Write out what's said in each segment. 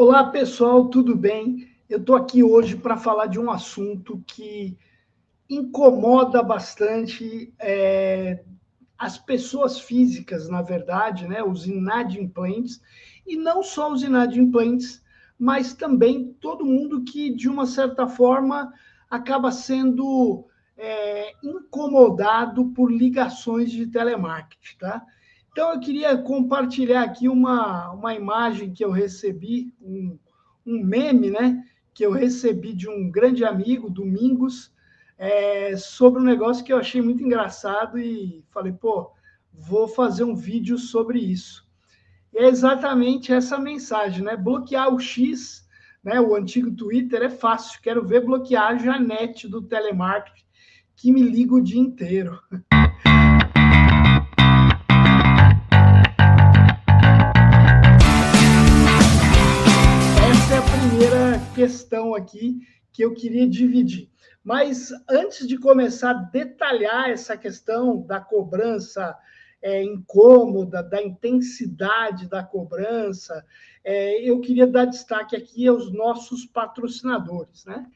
Olá, pessoal, tudo bem? Eu estou aqui hoje para falar de um assunto que incomoda bastante as pessoas físicas, na verdade, né? Os inadimplentes, e não só os inadimplentes, mas também todo mundo que, de uma certa forma, acaba sendo incomodado por ligações de telemarketing, tá? Então, eu queria compartilhar aqui uma imagem que eu recebi, um meme, né? Que eu recebi de um grande amigo, Domingos, sobre um negócio que eu achei muito engraçado e falei, pô, vou fazer um vídeo sobre isso. E é exatamente essa mensagem, né? Bloquear o X, né? O antigo Twitter é fácil. Quero ver bloquear a Janete do telemarketing, que me liga o dia inteiro. Essa é a primeira questão aqui que eu queria dividir. Mas antes de começar a detalhar essa questão da cobrança incômoda, da intensidade da cobrança, eu queria dar destaque aqui aos nossos patrocinadores, né?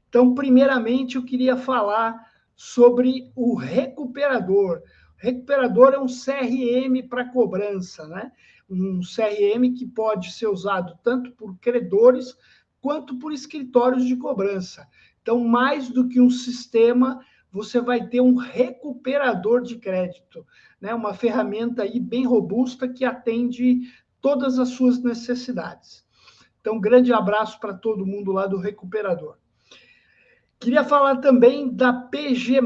Então, primeiramente, eu queria falar sobre o Recuperador. O Recuperador é um CRM para cobrança, né? Um CRM que pode ser usado tanto por credores quanto por escritórios de cobrança. Então, mais do que um sistema, você vai ter um recuperador de crédito, né? Uma ferramenta aí bem robusta que atende todas as suas necessidades. Então, grande abraço para todo mundo lá do Recuperador. Queria falar também da PG+.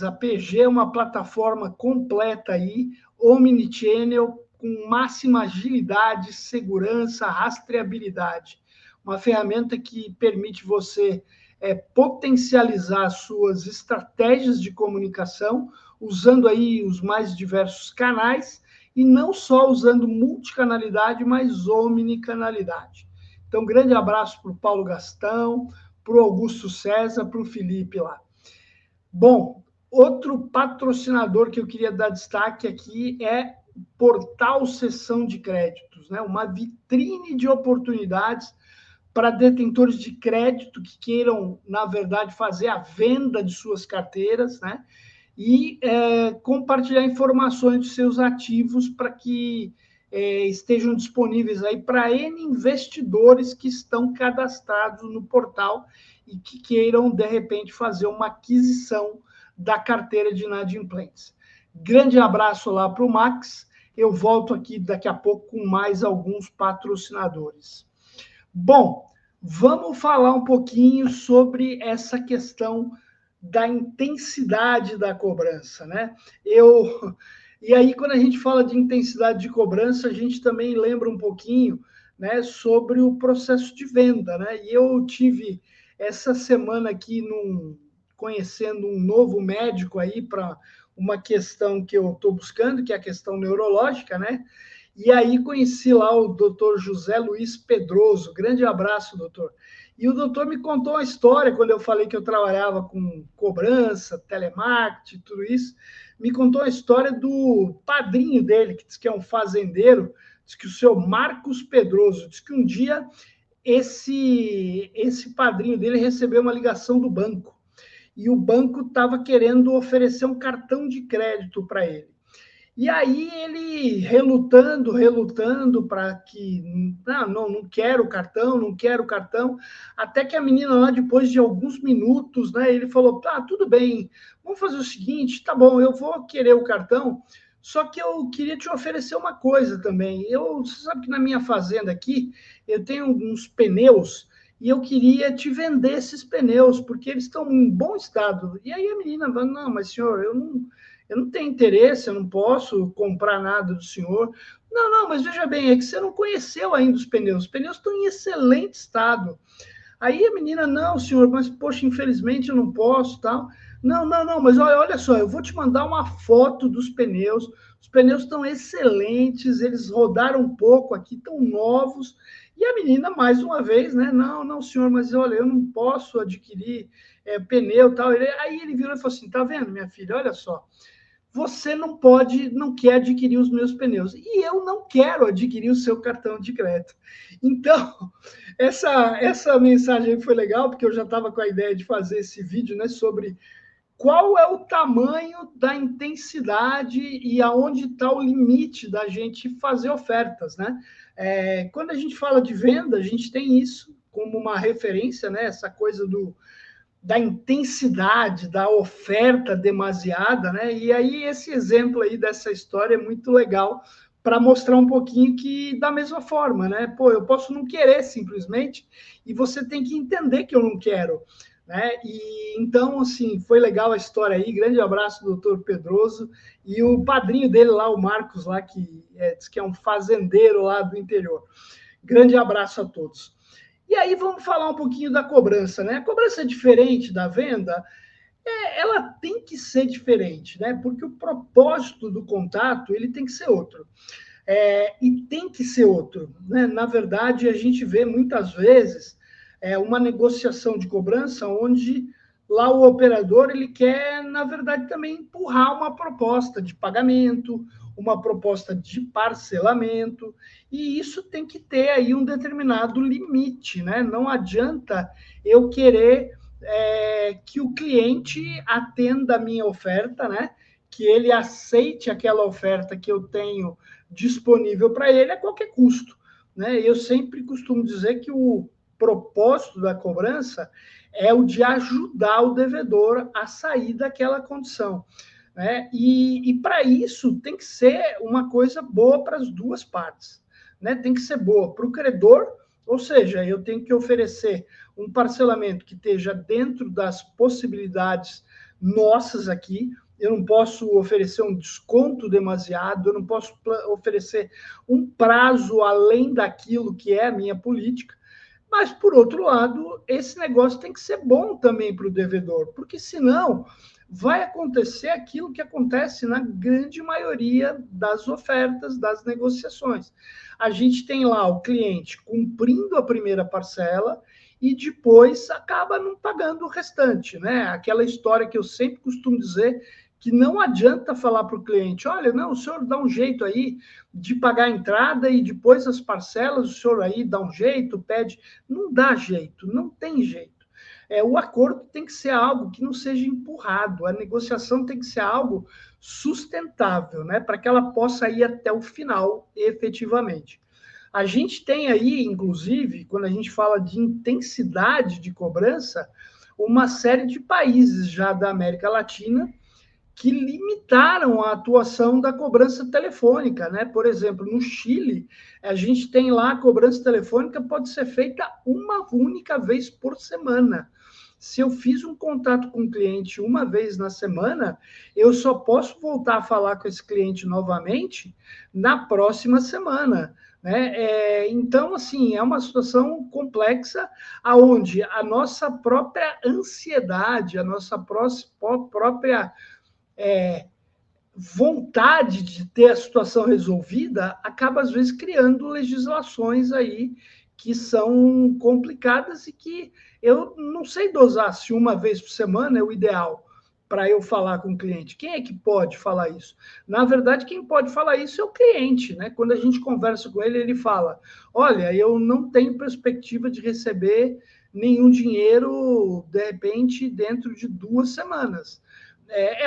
A PG é uma plataforma completa aí, omnichannel, com máxima agilidade, segurança, rastreabilidade. Uma ferramenta que permite você potencializar suas estratégias de comunicação, usando aí os mais diversos canais, e não só usando multicanalidade, mas omnicanalidade. Então, grande abraço para o Paulo Gastão, para o Augusto César, para o Felipe lá. Bom, outro patrocinador que eu queria dar destaque aqui é Portal Cessão de Créditos, né? Uma vitrine de oportunidades para detentores de crédito que queiram, na verdade, fazer a venda de suas carteiras, né? E compartilhar informações de seus ativos para que estejam disponíveis aí para N investidores que estão cadastrados no portal e que queiram, de repente, fazer uma aquisição da carteira de inadimplentes. Grande abraço lá para o Max. Eu volto aqui daqui a pouco com mais alguns patrocinadores. Bom, vamos falar um pouquinho sobre essa questão da intensidade da cobrança, né? E aí, quando a gente fala de intensidade de cobrança, a gente também lembra um pouquinho, né, sobre o processo de venda, né? E eu tive essa semana aqui conhecendo um novo médico aí para uma questão que eu estou buscando, que é a questão neurológica, né? E aí conheci lá o doutor José Luiz Pedroso. Grande abraço, doutor. E o doutor me contou uma história, quando eu falei que eu trabalhava com cobrança, telemarketing, tudo isso, me contou a história do padrinho dele, que diz que é um fazendeiro, diz que o seu Marcos Pedroso, diz que um dia esse padrinho dele recebeu uma ligação do banco, e o banco estava querendo oferecer um cartão de crédito para ele. E aí ele relutando para que não quero cartão, não quero cartão, até que a menina lá, depois de alguns minutos, né, ele falou, tudo bem, vamos fazer o seguinte, tá bom, eu vou querer o cartão, só que eu queria te oferecer uma coisa também. Você sabe que na minha fazenda aqui, eu tenho uns pneus, e eu queria te vender esses pneus, porque eles estão em bom estado. E aí a menina falou, não, mas senhor, eu não tenho interesse, eu não posso comprar nada do senhor. Não, mas veja bem, é que você não conheceu ainda os pneus. Os pneus estão em excelente estado. Aí a menina, não, senhor, mas poxa, infelizmente eu não posso, tal. Não, mas olha só, eu vou te mandar uma foto dos pneus. Os pneus estão excelentes, eles rodaram um pouco aqui, estão novos. E a menina, mais uma vez, né? Não, senhor, mas olha, eu não posso adquirir pneu, tal. Aí ele virou e falou assim: tá vendo, minha filha, olha só. você não quer adquirir os meus pneus. E eu não quero adquirir o seu cartão de crédito. Então, essa mensagem foi legal, porque eu já estava com a ideia de fazer esse vídeo, né, sobre qual é o tamanho da intensidade e aonde está o limite da gente fazer ofertas, né? Quando a gente fala de venda, a gente tem isso como uma referência, né? Essa coisa da intensidade, da oferta demasiada, né? E aí esse exemplo aí dessa história é muito legal para mostrar um pouquinho que da mesma forma, né? Pô, eu posso não querer simplesmente e você tem que entender que eu não quero, né? E então assim, foi legal a história aí. Grande abraço, doutor Pedroso, e o padrinho dele lá, o Marcos lá, que diz que é um fazendeiro lá do interior. Grande abraço a todos. E aí vamos falar um pouquinho da cobrança, né? A cobrança é diferente da venda, ela tem que ser diferente, né? Porque o propósito do contato ele tem que ser outro. E tem que ser outro, né? Na verdade, a gente vê muitas vezes uma negociação de cobrança onde lá o operador ele quer, na verdade, também empurrar uma proposta de pagamento, uma proposta de parcelamento, e isso tem que ter aí um determinado limite, né? Não adianta eu querer que o cliente atenda a minha oferta, né? Que ele aceite aquela oferta que eu tenho disponível para ele a qualquer custo, né? Eu sempre costumo dizer que o propósito da cobrança é o de ajudar o devedor a sair daquela condição, né? E para isso tem que ser uma coisa boa para as duas partes, né? Tem que ser boa para o credor, ou seja, eu tenho que oferecer um parcelamento que esteja dentro das possibilidades nossas aqui. Eu não posso oferecer um desconto demasiado, eu não posso oferecer um prazo além daquilo que é a minha política. Mas, por outro lado, esse negócio tem que ser bom também para o devedor, porque senão vai acontecer aquilo que acontece na grande maioria das ofertas, das negociações. A gente tem lá o cliente cumprindo a primeira parcela e depois acaba não pagando o restante, né? Aquela história que eu sempre costumo dizer que não adianta falar para o cliente, olha, não, o senhor dá um jeito aí de pagar a entrada e depois as parcelas, o senhor aí dá um jeito, pede. Não dá jeito, não tem jeito. O acordo tem que ser algo que não seja empurrado, a negociação tem que ser algo sustentável, né, para que ela possa ir até o final, efetivamente. A gente tem aí, inclusive, quando a gente fala de intensidade de cobrança, uma série de países já da América Latina que limitaram a atuação da cobrança telefônica, né? Por exemplo, no Chile, a gente tem lá a cobrança telefônica pode ser feita uma única vez por semana. Se eu fiz um contato com o cliente uma vez na semana, eu só posso voltar a falar com esse cliente novamente na próxima semana. Né? Então, assim, é uma situação complexa, aonde a nossa própria ansiedade, a nossa própria vontade de ter a situação resolvida acaba, às vezes, criando legislações aí que são complicadas e que eu não sei dosar se uma vez por semana é o ideal para eu falar com o cliente. Quem é que pode falar isso? Na verdade, quem pode falar isso é o cliente, né? Quando a gente conversa com ele, ele fala: olha, eu não tenho perspectiva de receber nenhum dinheiro, de repente, dentro de 2 semanas.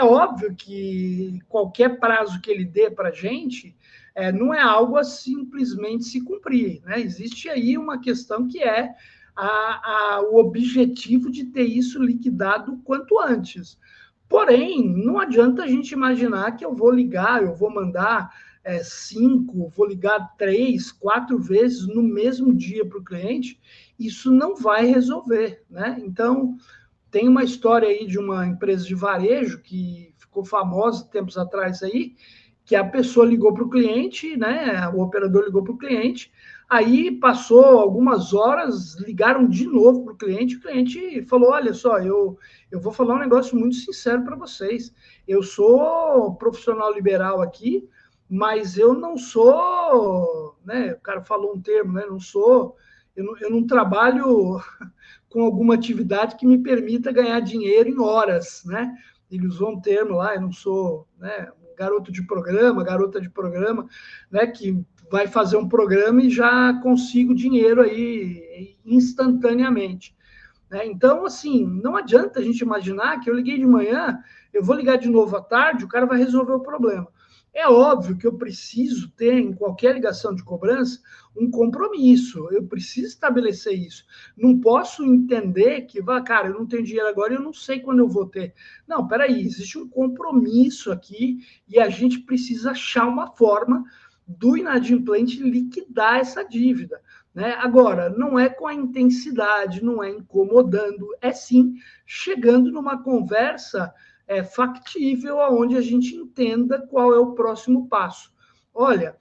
Óbvio que qualquer prazo que ele dê para a gente não é algo a simplesmente se cumprir. Né? Existe aí uma questão que é o objetivo de ter isso liquidado quanto antes. Porém, não adianta a gente imaginar que eu vou ligar, eu vou mandar 5, vou ligar 3, 4 vezes no mesmo dia para o cliente. Isso não vai resolver. Né? Então, tem uma história aí de uma empresa de varejo que ficou famosa tempos atrás aí, que a pessoa ligou para o cliente, né? O operador ligou para o cliente, aí passou algumas horas, ligaram de novo para o cliente falou: olha só, eu vou falar um negócio muito sincero para vocês. Eu sou profissional liberal aqui, mas eu não sou, né? O cara falou um termo, né? Eu não trabalho com alguma atividade que me permita ganhar dinheiro em horas, né? ele usou um termo lá, eu não sou, né, garoto de programa, garota de programa, né, que vai fazer um programa e já consigo dinheiro aí instantaneamente. Né? Então, assim, não adianta a gente imaginar que eu liguei de manhã, eu vou ligar de novo à tarde, o cara vai resolver o problema. É óbvio que eu preciso ter, em qualquer ligação de cobrança, um compromisso. Eu preciso estabelecer isso. Não posso entender que, cara, eu não tenho dinheiro agora e eu não sei quando eu vou ter. Não, peraí, existe um compromisso aqui e a gente precisa achar uma forma do inadimplente liquidar essa dívida. Né? Agora, não é com a intensidade, não é incomodando, é sim chegando numa conversa factível, onde a gente entenda qual é o próximo passo. Olha,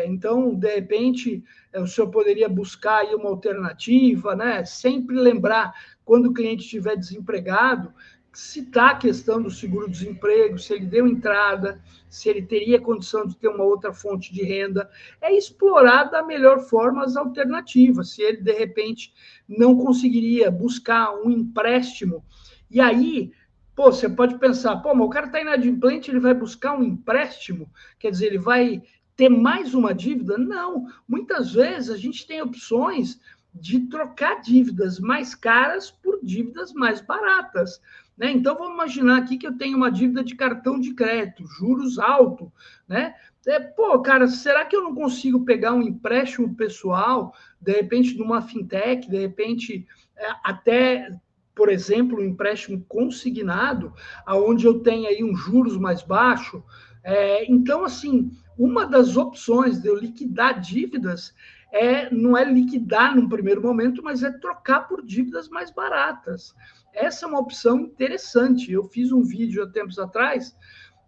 então, de repente, o senhor poderia buscar aí uma alternativa, né? Sempre lembrar, quando o cliente estiver desempregado, citar a questão do seguro-desemprego, se ele deu entrada, se ele teria condição de ter uma outra fonte de renda, é explorar da melhor forma as alternativas. Se ele, de repente, não conseguiria buscar um empréstimo, e aí, pô, você pode pensar, pô, mas o cara está inadimplente, ele vai buscar um empréstimo, quer dizer, ele vai ter mais uma dívida? Não, muitas vezes a gente tem opções de trocar dívidas mais caras por dívidas mais baratas. Né? Então, vamos imaginar aqui que eu tenho uma dívida de cartão de crédito, juros altos, né? Pô, cara, será que eu não consigo pegar um empréstimo pessoal, de repente, numa fintech, de repente, até, por exemplo, um empréstimo consignado, aonde eu tenho aí um juros mais baixo? Então, assim, uma das opções de eu liquidar dívidas não é liquidar num primeiro momento, mas é trocar por dívidas mais baratas. Essa é uma opção interessante. Eu fiz um vídeo há tempos atrás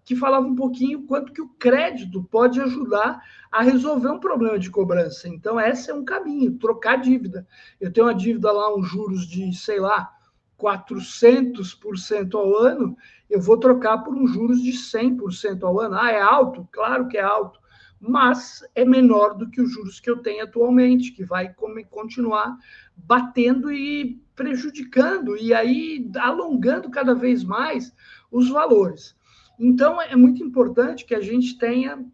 que falava um pouquinho quanto que o crédito pode ajudar a resolver um problema de cobrança. Então, esse é um caminho, trocar dívida. Eu tenho uma dívida lá, uns juros de, sei lá, 400% ao ano, eu vou trocar por uns juros de 100% ao ano. Ah, é alto? Claro que é alto, mas é menor do que os juros que eu tenho atualmente, que vai continuar batendo e prejudicando, e aí alongando cada vez mais os valores. Então, é muito importante que a gente tenha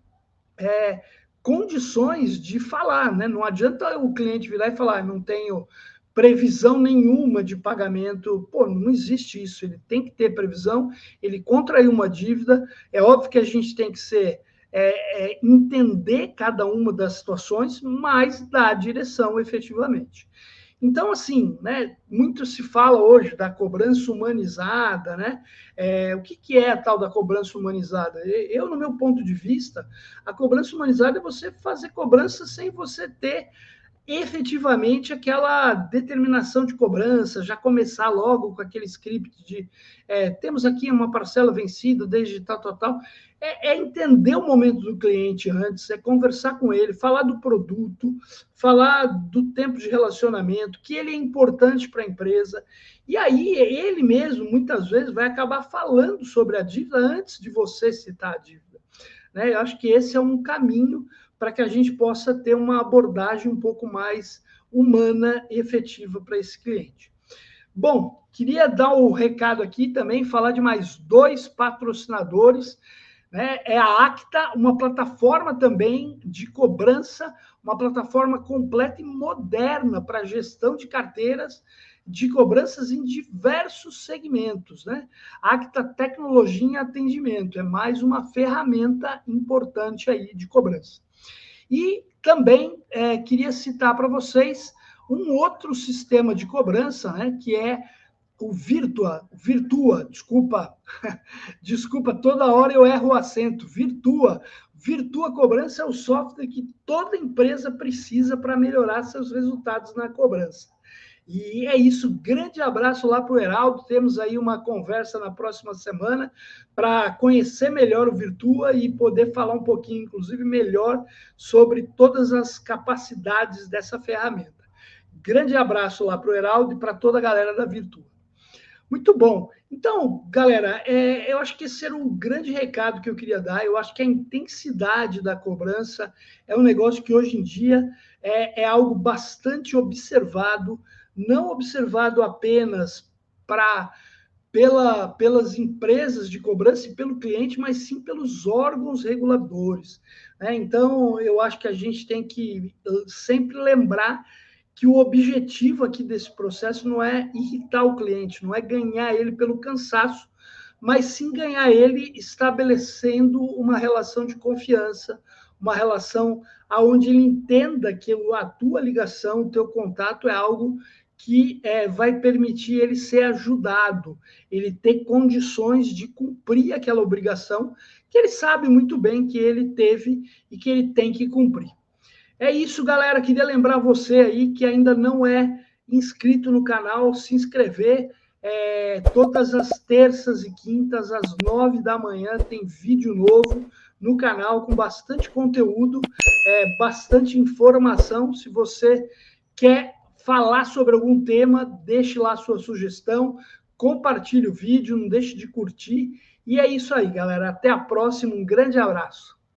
condições de falar, né? Não adianta o cliente virar e falar, não tenho previsão nenhuma de pagamento. Pô, não existe isso. Ele tem que ter previsão, ele contraiu uma dívida. É óbvio que a gente tem que ser entender cada uma das situações, mas dar direção efetivamente. Então, assim, né, muito se fala hoje da cobrança humanizada, né? O que é a tal da cobrança humanizada? Eu, no meu ponto de vista, a cobrança humanizada é você fazer cobrança sem você ter efetivamente aquela determinação de cobrança, já começar logo com aquele script de temos aqui uma parcela vencida desde tal. É entender o momento do cliente antes, é conversar com ele, falar do produto, falar do tempo de relacionamento, que ele é importante para a empresa. E aí ele mesmo, muitas vezes, vai acabar falando sobre a dívida antes de você citar a dívida. Né? Eu acho que esse é um caminho para que a gente possa ter uma abordagem um pouco mais humana e efetiva para esse cliente. Bom, queria dar o recado aqui também, falar de mais 2 patrocinadores. Né? É a Acta, uma plataforma também de cobrança, uma plataforma completa e moderna para gestão de carteiras de cobranças em diversos segmentos. Né? Acta Tecnologia em Atendimento é mais uma ferramenta importante aí de cobrança. E também queria citar para vocês um outro sistema de cobrança, né, que é o Virtua, desculpa, toda hora eu erro o acento, Virtua Cobrança é o software que toda empresa precisa para melhorar seus resultados na cobrança. E é isso, grande abraço lá para o Heraldo, temos aí uma conversa na próxima semana para conhecer melhor o Virtua e poder falar um pouquinho, inclusive, melhor sobre todas as capacidades dessa ferramenta. Grande abraço lá para o Heraldo e para toda a galera da Virtua. Muito bom. Então, galera, eu acho que esse era um grande recado que eu queria dar. Eu acho que a intensidade da cobrança é um negócio que hoje em dia é algo bastante observado, não observado apenas para pelas empresas de cobrança e pelo cliente, mas sim pelos órgãos reguladores, né? Então, eu acho que a gente tem que sempre lembrar que o objetivo aqui desse processo não é irritar o cliente, não é ganhar ele pelo cansaço, mas sim ganhar ele estabelecendo uma relação de confiança, uma relação aonde ele entenda que a tua ligação, o teu contato é algo que vai permitir ele ser ajudado, ele ter condições de cumprir aquela obrigação que ele sabe muito bem que ele teve e que ele tem que cumprir. É isso, galera. Queria lembrar você aí que ainda não é inscrito no canal, se inscrever. Todas as terças e quintas, às 9 da manhã, tem vídeo novo no canal com bastante conteúdo, bastante informação. Se você quer falar sobre algum tema, deixe lá a sua sugestão, compartilhe o vídeo, não deixe de curtir. E é isso aí, galera. Até a próxima. Um grande abraço.